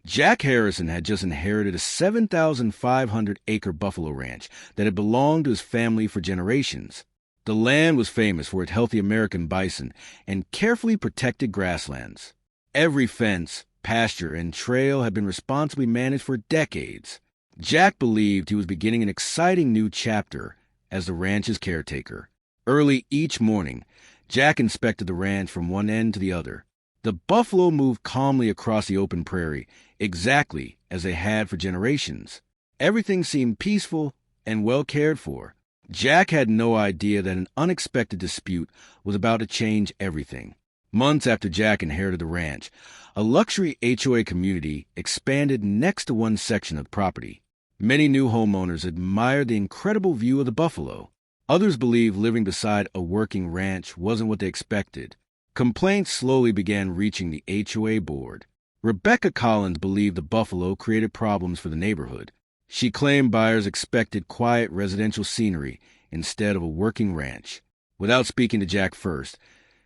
Jack Harrison had just inherited a 7,500-acre buffalo ranch that had belonged to his family for generations. The land was famous for its healthy American bison and carefully protected grasslands. Every fence, pasture, and trail had been responsibly managed for decades. Jack believed he was beginning an exciting new chapter as the ranch's caretaker. Early each morning, Jack inspected the ranch from one end to the other. The buffalo moved calmly across the open prairie, exactly as they had for generations. Everything seemed peaceful and well cared for. Jack had no idea that an unexpected dispute was about to change everything. Months after Jack inherited the ranch, a luxury HOA community expanded next to one section of the property. Many new homeowners admired the incredible view of the buffalo. Others believed living beside a working ranch wasn't what they expected. Complaints slowly began reaching the HOA board. Rebecca Collins believed the buffalo created problems for the neighborhood. She claimed buyers expected quiet residential scenery instead of a working ranch. Without speaking to Jack first,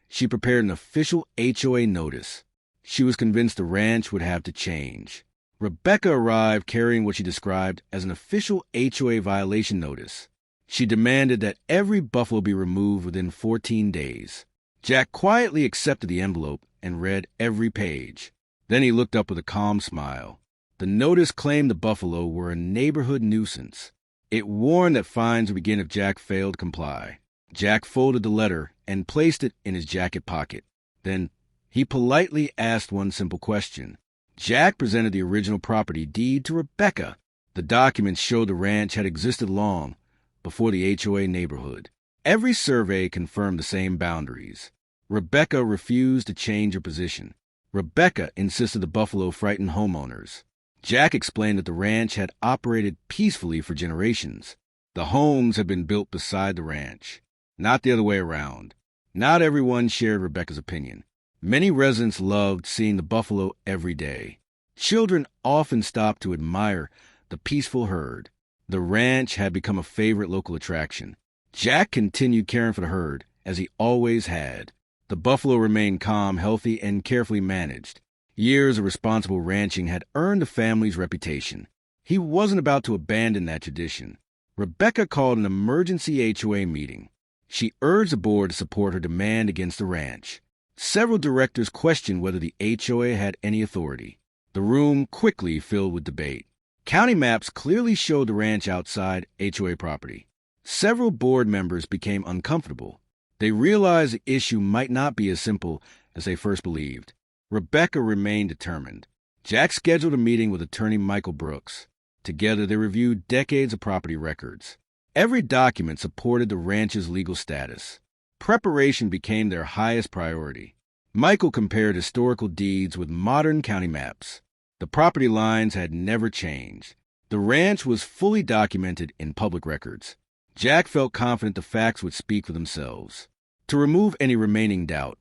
she prepared an official HOA notice. She was convinced the ranch would have to change. Rebecca arrived carrying what she described as an official HOA violation notice. She demanded that every buffalo be removed within 14 days. Jack quietly accepted the envelope and read every page. Then he looked up with a calm smile. The notice claimed the buffalo were a neighborhood nuisance. It warned that fines would begin if Jack failed to comply. Jack folded the letter and placed it in his jacket pocket. Then he politely asked one simple question. Jack presented the original property deed to Rebecca. The documents showed the ranch had existed long before the HOA neighborhood. Every survey confirmed the same boundaries. Rebecca refused to change her position. Rebecca insisted the buffalo frightened homeowners. Jack explained that the ranch had operated peacefully for generations. The homes had been built beside the ranch, not the other way around. Not everyone shared Rebecca's opinion. Many residents loved seeing the buffalo every day. Children often stopped to admire the peaceful herd. The ranch had become a favorite local attraction. Jack continued caring for the herd, as he always had. The buffalo remained calm, healthy, and carefully managed. Years of responsible ranching had earned the family's reputation. He wasn't about to abandon that tradition. Rebecca called an emergency HOA meeting. She urged the board to support her demand against the ranch. Several directors questioned whether the HOA had any authority. The room quickly filled with debate. County maps clearly showed the ranch outside HOA property. Several board members became uncomfortable. They realized the issue might not be as simple as they first believed. Rebecca remained determined. Jack scheduled a meeting with attorney Michael Brooks. Together, they reviewed decades of property records. Every document supported the ranch's legal status. Preparation became their highest priority. Michael compared historical deeds with modern county maps. The property lines had never changed. The ranch was fully documented in public records. Jack felt confident the facts would speak for themselves. To remove any remaining doubt,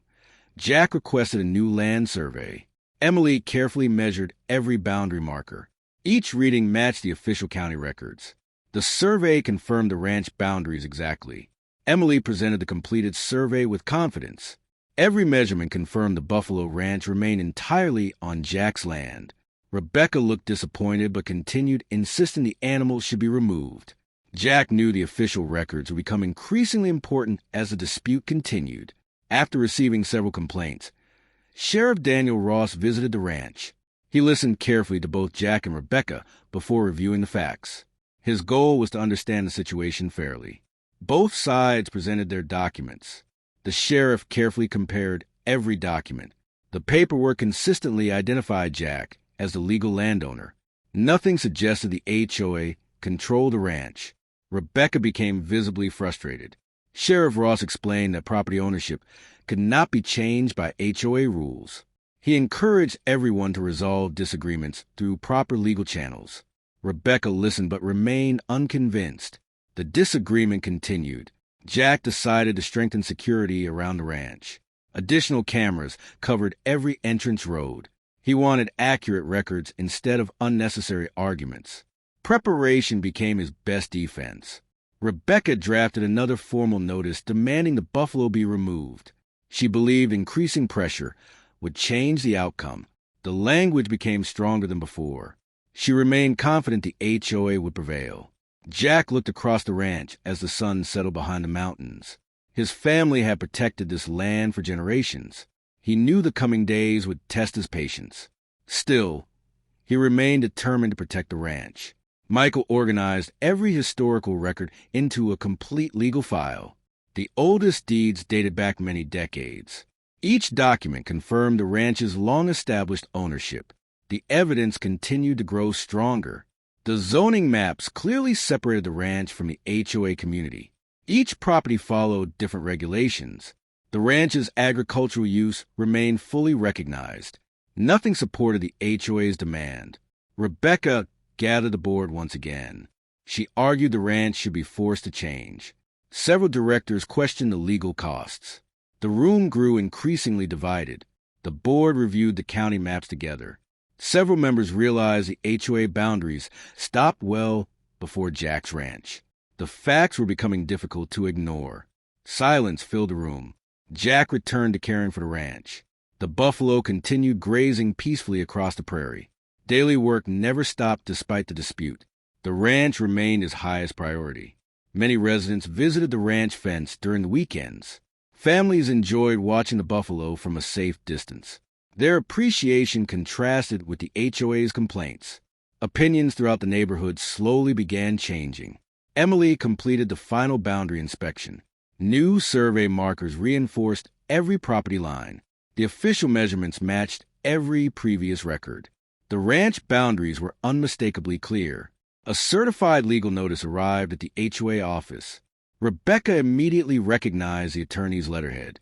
Jack requested a new land survey. Emily carefully measured every boundary marker. Each reading matched the official county records. The survey confirmed the ranch boundaries exactly. Emily presented the completed survey with confidence. Every measurement confirmed the Buffalo Ranch remained entirely on Jack's land. Rebecca looked disappointed but continued, insisting the animals should be removed. Jack knew the official records would become increasingly important as the dispute continued. After receiving several complaints, Sheriff Daniel Ross visited the ranch. He listened carefully to both Jack and Rebecca before reviewing the facts. His goal was to understand the situation fairly. Both sides presented their documents. The sheriff carefully compared every document. The paperwork consistently identified Jack as the legal landowner. Nothing suggested the HOA controlled the ranch. Rebecca became visibly frustrated. Sheriff Ross explained that property ownership could not be changed by HOA rules. He encouraged everyone to resolve disagreements through proper legal channels. Rebecca listened but remained unconvinced. The disagreement continued. Jack decided to strengthen security around the ranch. Additional cameras covered every entrance road. He wanted accurate records instead of unnecessary arguments. Preparation became his best defense. Rebecca drafted another formal notice demanding the buffalo be removed. She believed increasing pressure would change the outcome. The language became stronger than before. She remained confident the HOA would prevail. Jack looked across the ranch as the sun settled behind the mountains. His family had protected this land for generations. He knew the coming days would test his patience. Still, he remained determined to protect the ranch. Michael organized every historical record into a complete legal file. The oldest deeds dated back many decades. Each document confirmed the ranch's long-established ownership. The evidence continued to grow stronger. The zoning maps clearly separated the ranch from the HOA community. Each property followed different regulations. The ranch's agricultural use remained fully recognized. Nothing supported the HOA's demand. Rebecca gathered the board once again. She argued the ranch should be forced to change. Several directors questioned the legal costs. The room grew increasingly divided. The board reviewed the county maps together. Several members realized the HOA boundaries stopped well before Jack's ranch. The facts were becoming difficult to ignore. Silence filled the room. Jack returned to caring for the ranch. The buffalo continued grazing peacefully across the prairie. Daily work never stopped despite the dispute. The ranch remained his highest priority. Many residents visited the ranch fence during the weekends. Families enjoyed watching the buffalo from a safe distance. Their appreciation contrasted with the HOA's complaints. Opinions throughout the neighborhood slowly began changing. Emily completed the final boundary inspection. New survey markers reinforced every property line. The official measurements matched every previous record. The ranch boundaries were unmistakably clear. A certified legal notice arrived at the HOA office. Rebecca immediately recognized the attorney's letterhead.